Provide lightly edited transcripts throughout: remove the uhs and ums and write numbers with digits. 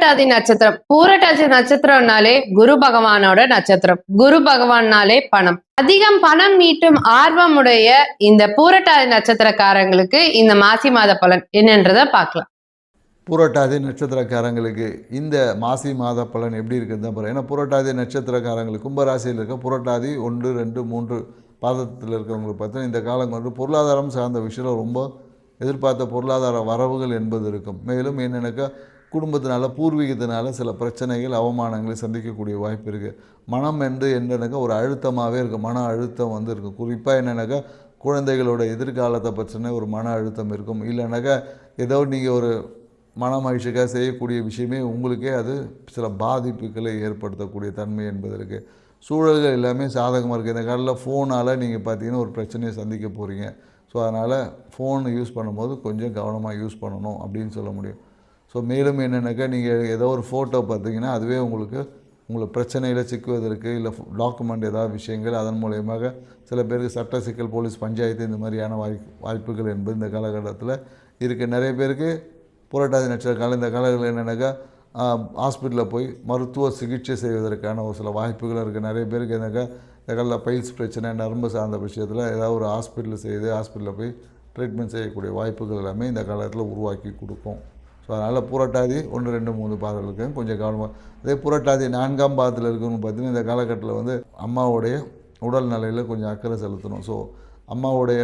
பூரட்டாதி நட்சத்திரம். பூரட்டாதி நட்சத்திரம்னாலே குரு பகவானோட நட்சத்திரம். குரு பகவான்னாலே பணம். அதிகம் பணம் ஈட்டும் ஆர்வமுடைய இந்த பூரட்டாதி நட்சத்திரக்காரங்களுக்கு இந்த மாசி மாத பலன் என்னன்றதை பார்க்கலாம். பூரட்டாதி நட்சத்திரக்காரங்களுக்கு இந்த மாசி மாத பலன் எப்படி இருக்குன்னு தான் பாருங்கள். ஏன்னா பூரட்டாதி நட்சத்திரக்காரங்களுக்கு கும்பராசியில் இருக்க புரட்டாதி 1, 2, 3 பாதத்தில் இருக்கிறவங்களுக்கு பார்த்தீங்கன்னா இந்த காலம் வந்து பொருளாதாரம் சார்ந்த விஷயம் ரொம்ப எதிர்பார்த்த பொருளாதார வரவுகள் என்பது இருக்கும். மேலும் என்னென்னாக்கா குடும்பத்தினால பூர்வீகத்தினால சில பிரச்சனைகள் அவமானங்களை சந்திக்கக்கூடிய வாய்ப்பு இருக்குது. மனம் என்று என்னென்னாக்கா ஒரு அழுத்தமாகவே இருக்குது. மன அழுத்தம் வந்து இருக்கும். குறிப்பாக என்னென்னாக்கா குழந்தைகளோட எதிர்காலத்தை பற்றின ஒரு மன அழுத்தம் இருக்கும். இல்லைனாக்கா ஏதோ நீங்கள் ஒரு மன மகிழ்ச்சிக்காக செய்யக்கூடிய விஷயமே உங்களுக்கே அது சில பாதிப்புகளை ஏற்படுத்தக்கூடிய தன்மை என்பது இருக்குது. சூழல்கள் எல்லாமே சாதகமாக இருக்குது. இந்த காலத்தில் ஃபோனால் நீங்கள் பார்த்தீங்கன்னா ஒரு பிரச்சனையை சந்திக்க போகிறீங்க. ஸோ அதனால் ஃபோன் யூஸ் பண்ணும்போது கொஞ்சம் கவனமாக யூஸ் பண்ணணும் அப்படின்னு சொல்ல முடியும். ஸோ மேலும் என்னென்னாக்கா நீங்கள் ஏதோ ஒரு ஃபோட்டோ பார்த்தீங்கன்னா அதுவே உங்களை பிரச்சனையில் சிக்குவதற்கு இல்லை டாக்குமெண்ட் ஏதாவது விஷயங்கள் அதன் மூலயமாக சில பேருக்கு சட்ட சிக்கல், போலீஸ், பஞ்சாயத்து இந்த மாதிரியான வாய்ப்புகள் என்பது இந்த காலகட்டத்தில் இருக்குது. நிறைய பேருக்கு புரட்டாதி நட்சத்திர இந்த காலங்களில் என்னென்னாக்கா ஹாஸ்பிட்டலில் போய் மருத்துவ சிகிச்சை செய்வதற்கான ஒரு சில வாய்ப்புகள் இருக்குது. நிறைய பேருக்கு என்னக்கா இந்த காலத்தில் பைல்ஸ் பிரச்சனை, நரம்பு சார்ந்த விஷயத்தில் ஏதாவது ஒரு ஹாஸ்பிட்டலில் போய் ட்ரீட்மெண்ட் செய்யக்கூடிய வாய்ப்புகள் எல்லாமே இந்த காலத்தில் உருவாக்கி கொடுக்கும். ஸோ அதனால் புரட்டாதி 1, 2, 3 பாதங்களுக்கு கொஞ்சம் கவனமாக. அதே புரட்டாதி 4ஆம் பாதத்தில் இருக்கணும்னு பார்த்தீங்கன்னா இந்த காலகட்டத்தில் வந்து அம்மாவுடைய உடல் நிலையில் கொஞ்சம் அக்கறை செலுத்தணும். ஸோ அம்மாவுடைய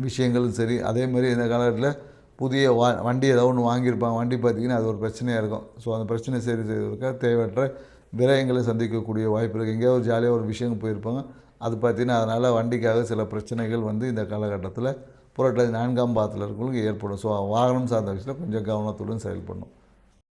விஷயங்களும் சரி. அதேமாதிரி இந்த காலகட்டத்தில் புதிய வண்டி ஏதோ ஒன்று வாங்கியிருப்பாங்க. வண்டி பார்த்திங்கன்னா அது ஒரு பிரச்சனையாக இருக்கும். ஸோ அந்த பிரச்சனை சரி செய்வதற்காக தேவையற்ற விரயங்களை சந்திக்கக்கூடிய வாய்ப்பு இருக்குது. எங்கேயாவது ஒரு ஜாலியாக ஒரு விஷயம் போயிருப்பாங்க. அது பார்த்திங்கன்னா அதனால் வண்டிக்காக சில பிரச்சனைகள் வந்து இந்த காலகட்டத்தில் புரட்டாதி 4ஆம் பாதத்தில் இருக்கிறவங்களுக்கு ஏற்படும். ஸோ வாகனம் சார்ந்த விஷயத்தில் கொஞ்சம் கவனத்துடன் செயல்படணும்.